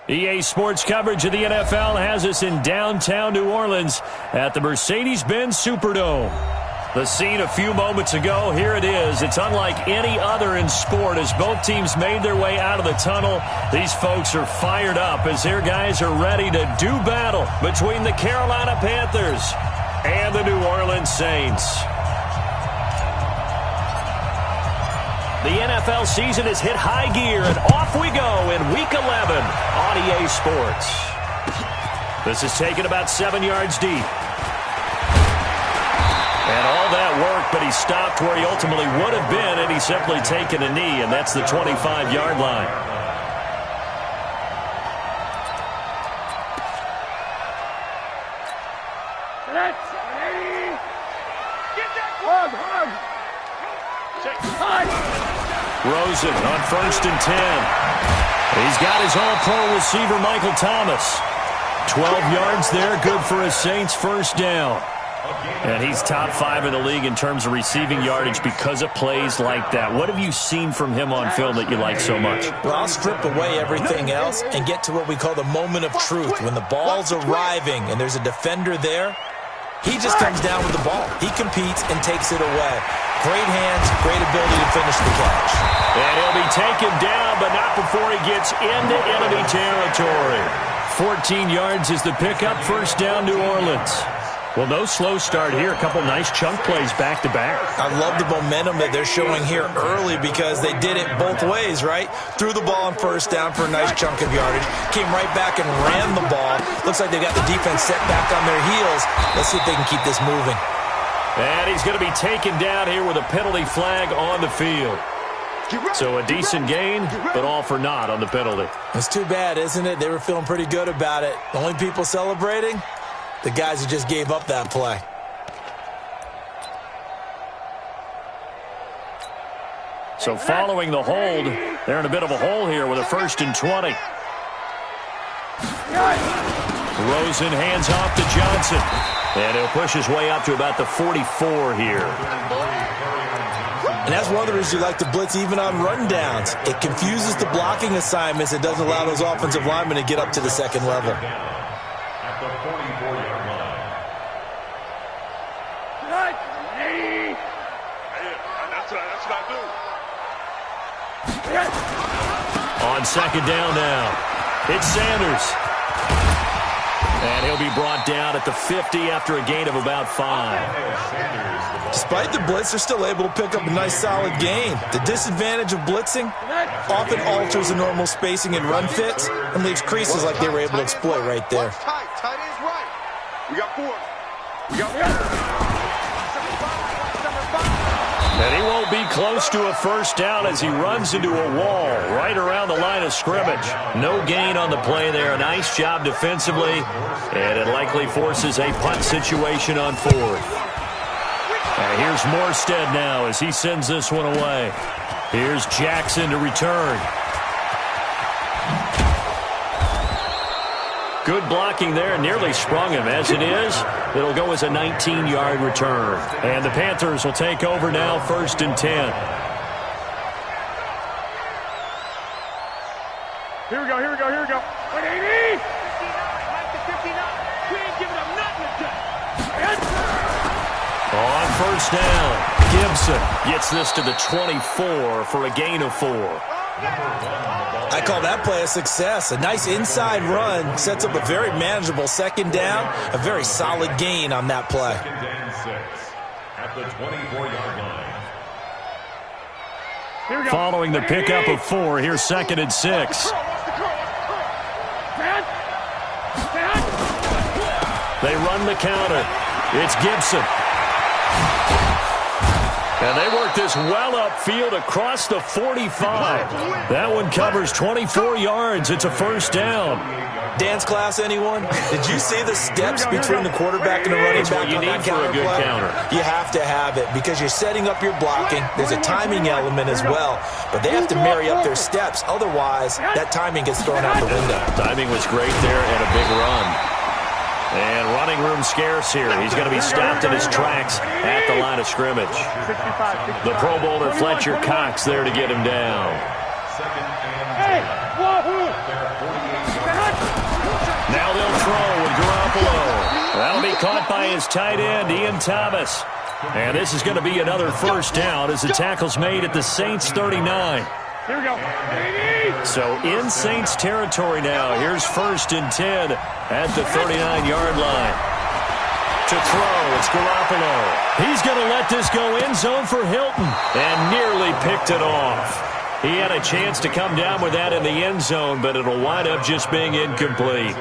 EA Sports coverage of the NFL has us in downtown New Orleans at the Mercedes-Benz Superdome. The scene a few moments ago, here it is. It's unlike any other in sport as both teams made their way out of the tunnel. These folks are fired up as their guys are ready to do battle between the Carolina Panthers and the New Orleans Saints. The NFL season has hit high gear, and off we go in Week 11 on EA Sports. This is taken about 7 yards deep. And all that work, but he stopped where he ultimately would have been, and he's simply taken a knee, and that's the 25-yard line. Rosen on 1st and 10. He's got his all-pro receiver, Michael Thomas. 12 yards there, good for a Saints first down. And he's top 5 in the league in terms of receiving yardage because of plays like that. What have you seen from him on film that you like so much? Well, I'll strip away everything else and get to what we call the moment of truth. When the ball's arriving and there's a defender there, he just comes down with the ball. He competes and takes it away. Great hands, great ability to finish the catch. And he'll be taken down, but not before he gets into enemy territory. 14 yards is the pickup, first down, New Orleans. Well, no slow start here. A couple nice chunk plays back-to-back. I love the momentum that they're showing here early because they did it both ways, right? Threw the ball on first down for a nice chunk of yardage. Came right back and ran the ball. Looks like they got the defense set back on their heels. Let's see if they can keep this moving. And he's going to be taken down here with a penalty flag on the field. So a decent gain, but all for naught on the penalty. It's too bad, isn't it? They were feeling pretty good about it. The only people celebrating? The guys who just gave up that play. So following the hold, they're in a bit of a hole here with a 1st and 20. Rosen hands off to Johnson. And he'll push his way up to about the 44 here. And that's one of the reasons you like to blitz even on rundowns. It confuses the blocking assignments. It doesn't allow those offensive linemen to get up to the second level. At the 44-yard line. That's what I do. On second down now, it's Sanders. And he'll be brought down at the 50 after a gain of about 5. Despite the blitz, they're still able to pick up a nice solid gain. The disadvantage of blitzing often alters the normal spacing and run fits and leaves creases like they were able to exploit right there. Tight ends right. We got 4. And he won't be close to a first down as he runs into a wall right around the line of scrimmage. No gain on the play there. A nice job defensively, and it likely forces a punt situation on 4th. And here's Morstead now as he sends this one away. Here's Jackson to return. Good blocking there, nearly sprung him. As it is, it'll go as a 19-yard return. And the Panthers will take over now, 1st and 10. Here we go. 180! 59, we ain't giving up nothing today. On first down, Gibson gets this to the 24 for a gain of 4. I call that play a success. A nice inside run sets up a very manageable second down. A very solid gain on that play. Second and 6 at the 24-yard line. Following the pickup of 4, here's 2nd and 6. They run the counter. It's Gibson. And they work this well upfield across the 45. That one covers 24 yards. It's a first down. Dance class, anyone? Did you see the steps between the quarterback and the running back you on need that for a good play? counter. You have to have it because you're setting up your blocking. There's a timing element as well. But they have to marry up their steps. Otherwise, that timing gets thrown out the window. Timing was great there and a big run. And running room scarce here. He's going to be stopped in his tracks at the line of scrimmage. The Pro Bowler Fletcher Cox there to get him down. Now they'll throw with Garoppolo. That'll be caught by his tight end, Ian Thomas. And this is going to be another first down as the tackle's made at the Saints 39. Here we go. So in Saints territory now. Here's 1st and 10 at the 39-yard line. To throw, it's Garoppolo. He's going to let this go end zone for Hilton and nearly picked it off. He had a chance to come down with that in the end zone, but it'll wind up just being incomplete.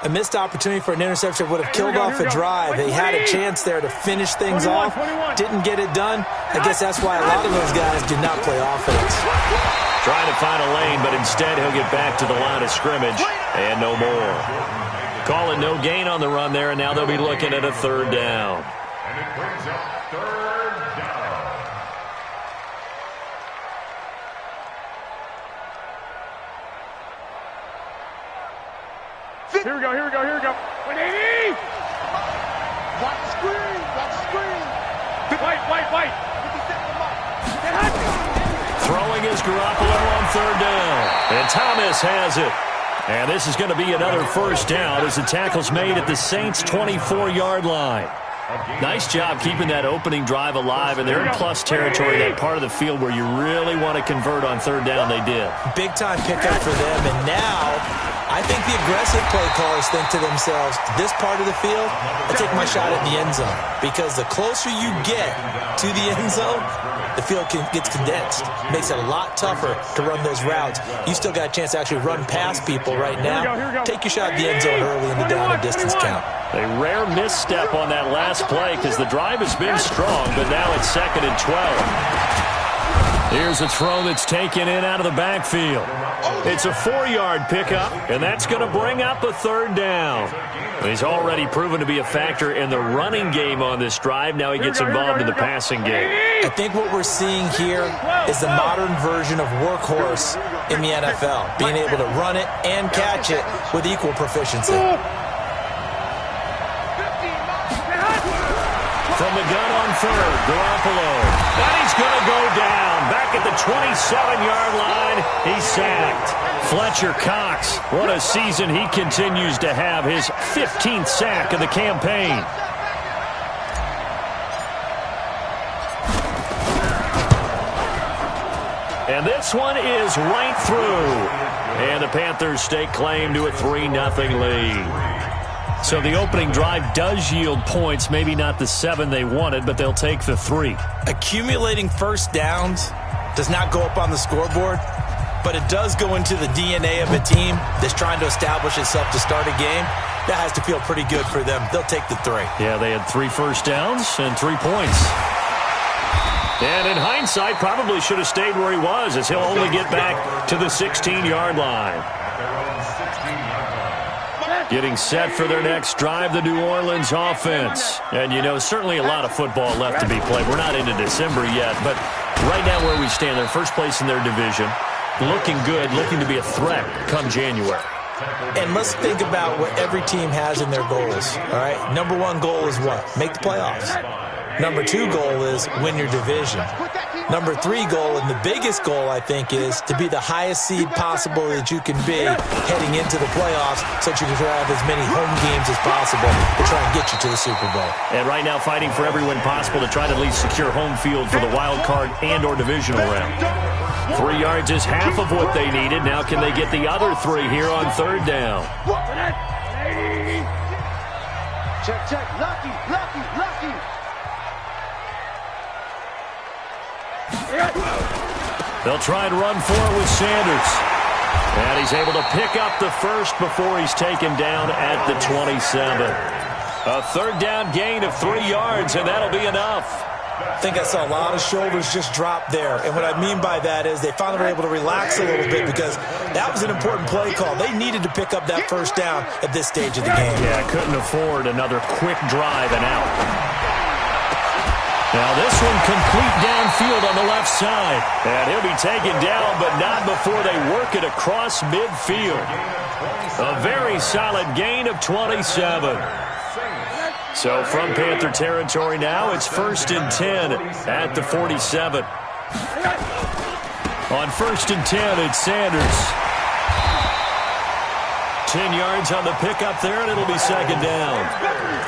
A missed opportunity for an interception would have killed off a drive. They had a chance there to finish things off. Didn't get it done. I guess that's why a lot of those guys do not play offense. Trying to find a lane, but instead he'll get back to the line of scrimmage and no more. Calling no gain on the run there, and now they'll be looking at a 3rd down. And it brings up 3rd down. Here we go. 180! Watch the screen. White. Throwing is Garoppolo on 3rd down. And Thomas has it. And this is going to be another first down as the tackle's made at the Saints' 24-yard line. Nice job keeping that opening drive alive, and they're in plus territory, that part of the field where you really want to convert on 3rd down. They did. Big-time pickup for them, and now I think the aggressive play callers think to themselves, this part of the field, I take my shot at the end zone. Because the closer you get to the end zone, the field gets condensed. Makes it a lot tougher to run those routes. You still got a chance to actually run past people right now. Take your shot at the end zone early in the down and distance count. A rare misstep on that last play because the drive has been strong, but now it's 2nd and 12. Here's a throw that's taken in out of the backfield. It's a 4-yard pickup, and that's going to bring up a 3rd down. He's already proven to be a factor in the running game on this drive. Now he gets involved in the passing game. I think what we're seeing here is the modern version of workhorse in the NFL, being able to run it and catch it with equal proficiency. From the gun on 3rd, Garoppolo. And he's going to go down. Back at the 27-yard line, he's sacked. Fletcher Cox, what a season he continues to have. His 15th sack of the campaign. And this one is right through. And the Panthers stake claim to a 3-0 lead. So the opening drive does yield points, maybe not the 7 they wanted, but they'll take the 3. Accumulating first downs does not go up on the scoreboard, but it does go into the DNA of a team that's trying to establish itself to start a game. That has to feel pretty good for them. They'll take the 3. Yeah, they had 3 first downs and 3 points. And in hindsight, probably should have stayed where he was, as he'll only get back to the 16-yard line. Getting set for their next drive, the New Orleans offense. And, you know, certainly a lot of football left to be played. We're not into December yet, but right now where we stand, they're first place in their division. Looking good, looking to be a threat come January. And let's think about what every team has in their goals, all right? Number 1 goal is what? Make the playoffs. Number 2 goal is win your division. Number 3 goal, and the biggest goal, I think, is to be the highest seed possible that you can be heading into the playoffs so that you can have as many home games as possible to try and get you to the Super Bowl. And right now fighting for every win possible to try to at least secure home field for the wild card and or divisional round. 3 yards is half of what they needed. Now can they get the other 3 here on 3rd down? Check, check. Lucky, lucky, lucky. They'll try and run for it with Sanders. And he's able to pick up the first before he's taken down at the 27. A 3rd down gain of 3 yards, and that'll be enough. I think I saw a lot of shoulders just drop there. And what I mean by that is they finally were able to relax a little bit because that was an important play call. They needed to pick up that first down at this stage of the game. Yeah, couldn't afford another quick drive and out. Now this one complete downfield on the left side. And he'll be taken down, but not before they work it across midfield. A very solid gain of 27. So from Panther territory now, it's 1st and 10 at the 47. On 1st and 10, it's Sanders. 10 yards on the pickup there, and it'll be 2nd down.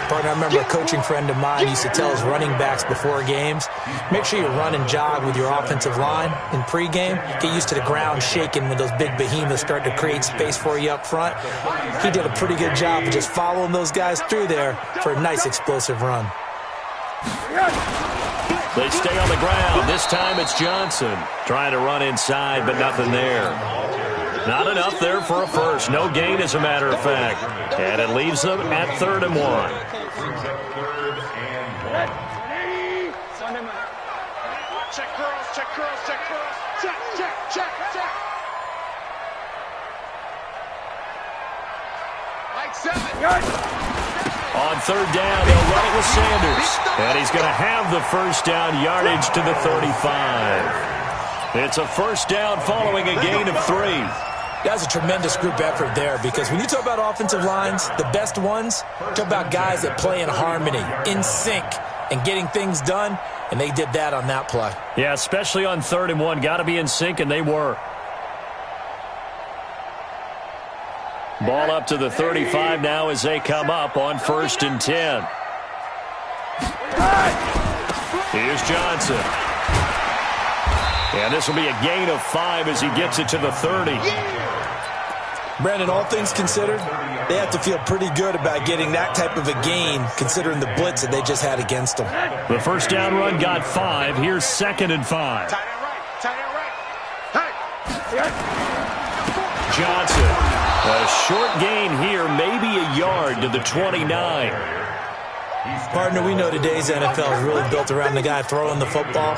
Partner, I remember a coaching friend of mine used to tell his running backs before games, make sure you run and jog with your offensive line in pregame. Get used to the ground shaking when those big behemoths start to create space for you up front. He did a pretty good job of just following those guys through there for a nice explosive run. They stay on the ground. This time it's Johnson trying to run inside, but nothing there. Not enough there for a first. No gain, as a matter of fact. And it leaves them at 3rd and 1. Check curls, check curls, check curls. Check, check, check, check. Like 7. On 3rd down, they'll run it with Sanders. And he's going to have the first down yardage to the 35. It's a first down following a gain of 3. That's a tremendous group effort there because when you talk about offensive lines, the best ones, talk about guys that play in harmony, in sync, and getting things done, and they did that on that play. Yeah, especially on 3rd and 1. Got to be in sync, and they were. Ball up to the 35 now as they come up on 1st and 10. Here's Johnson. And this will be a gain of 5 as he gets it to the 30. Brandon, all things considered, they have to feel pretty good about getting that type of a gain considering the blitz that they just had against them. The first down run got 5. Here's 2nd and 5. Tight end right, tight end right. Hey. Johnson. A short gain here, maybe a yard to the 29. Partner, we know today's NFL is really built around the guy throwing the football.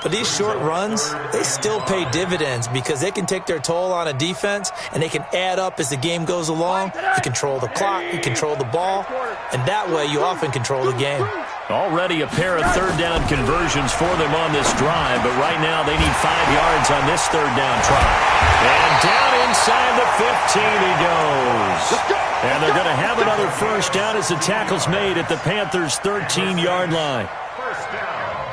But these short runs, they still pay dividends because they can take their toll on a defense and they can add up as the game goes along. You control the clock, you control the ball, and that way you often control the game. Already a pair of 3rd down conversions for them on this drive, but right now they need 5 yards on this 3rd down try. And down inside the 15 he goes. And they're going to have another first down as the tackle's made at the Panthers' 13-yard line.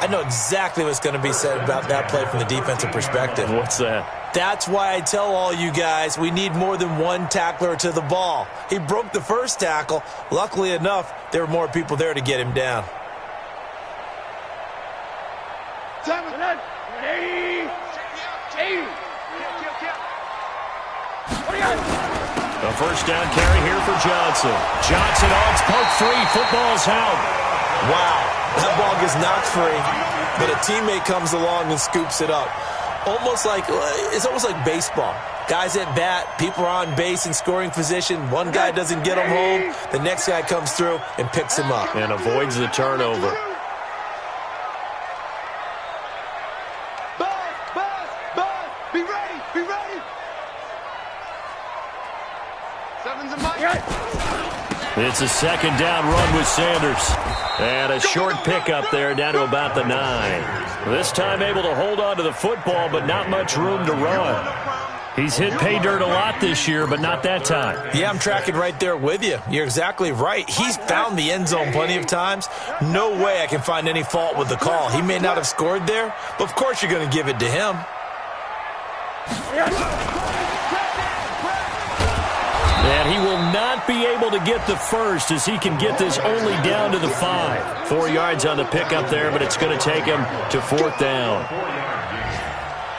I know exactly what's going to be said about that play from the defensive perspective. What's that? That's why I tell all you guys we need more than one tackler to the ball. He broke the first tackle. Luckily enough, there were more people there to get him down. 7, 80, 80. A first down carry here for Johnson. Johnson on poke free. Football's out. Wow, that ball gets knocked free, but a teammate comes along and scoops it up. It's almost like baseball. Guys at bat, people are on base in scoring position. One guy doesn't get him home. The next guy comes through and picks him up. And avoids the turnover. Buzz, be ready. Seven's in my... It's a second down run with Sanders. And a short pickup there down to about the 9. This time able to hold on to the football, but not much room to run. He's hit pay dirt a lot this year, but not that time. Yeah, I'm tracking right there with you. You're exactly right. He's found the end zone plenty of times. No way I can find any fault with the call. He may not have scored there, but of course you're going to give it to him. And he will not be able to get the first as he can get this only down to the 5. 4 yards on the pickup there, but it's going to take him to 4th down.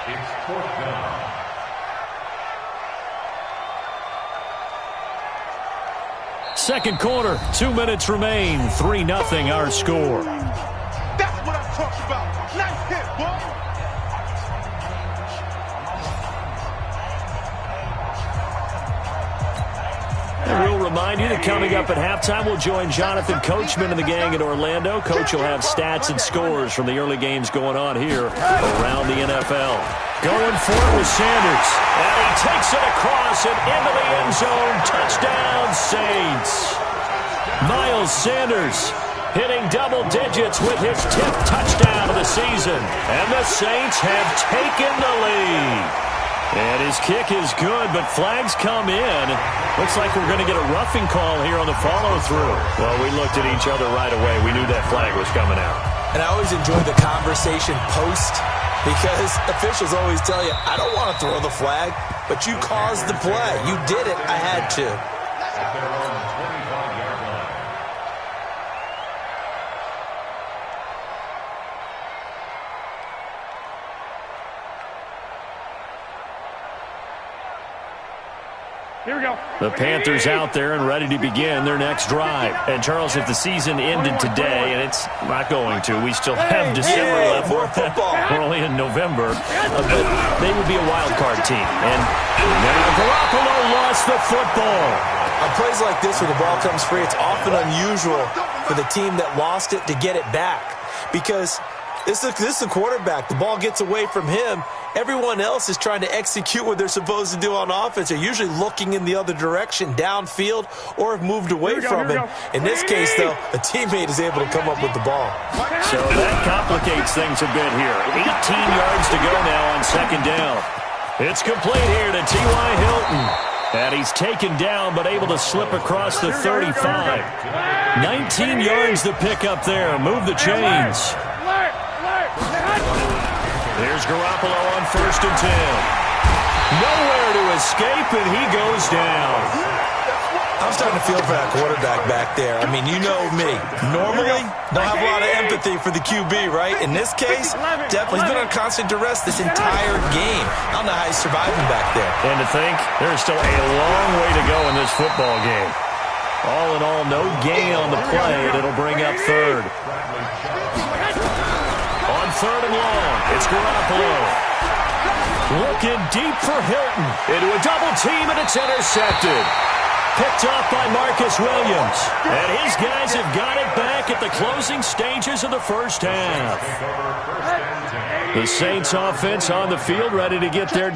It's 4th down. Second quarter, 2 minutes remain. 3-0 our score. That's what I'm talking about. Nice hit, boy. And we'll remind you that coming up at halftime, we'll join Jonathan Coachman and the gang in Orlando. Coach will have stats and scores from the early games going on here around the NFL. Going for it with Sanders. And he takes it across and into the end zone. Touchdown, Saints. Miles Sanders hitting double digits with his 10th touchdown of the season. And the Saints have taken the lead. And his kick is good, but flags come in. Looks like we're going to get a roughing call here on the follow-through. Well, we looked at each other right away. We knew that flag was coming out. And I always enjoy the conversation post because officials always tell you, I don't want to throw the flag, but you caused the play. You did it. I had to. Here we go. The Panthers out there and ready to begin their next drive. And, Charles, if the season ended today, and it's not going to, we still have December left. More football. We're only in November. But they would be a wild card team. And now Garoppolo lost the football. On plays like this where the ball comes free, it's often unusual for the team that lost it to get it back. Because this is the quarterback. The ball gets away from him. Everyone else is trying to execute what they're supposed to do on offense. They're usually looking in the other direction, downfield, or have moved away from him. In this case, though, a teammate is able to come up with the ball. So that complicates things a bit here. 18 yards to go now on second down. It's complete here to T.Y. Hilton. And he's taken down, but able to slip across the 35. 19 yards to pick up there. Move the chains. There's Garoppolo on 1st and 10. Nowhere to escape, and he goes down. I'm starting to feel for that quarterback back there. I mean, you know me. Normally, don't have a lot of empathy for the QB, right? In this case, definitely. He's been on constant duress this entire game. I don't know how he's surviving back there. And to think, there's still a long way to go in this football game. All in all, no gain on the play, and it'll bring up 3rd. On 3rd and long, it's Garoppolo. Looking deep for Hilton. Into a double team, and it's intercepted. Picked off by Marcus Williams. And his guys have got it back at the closing stages of the first half. The Saints offense on the field ready to get their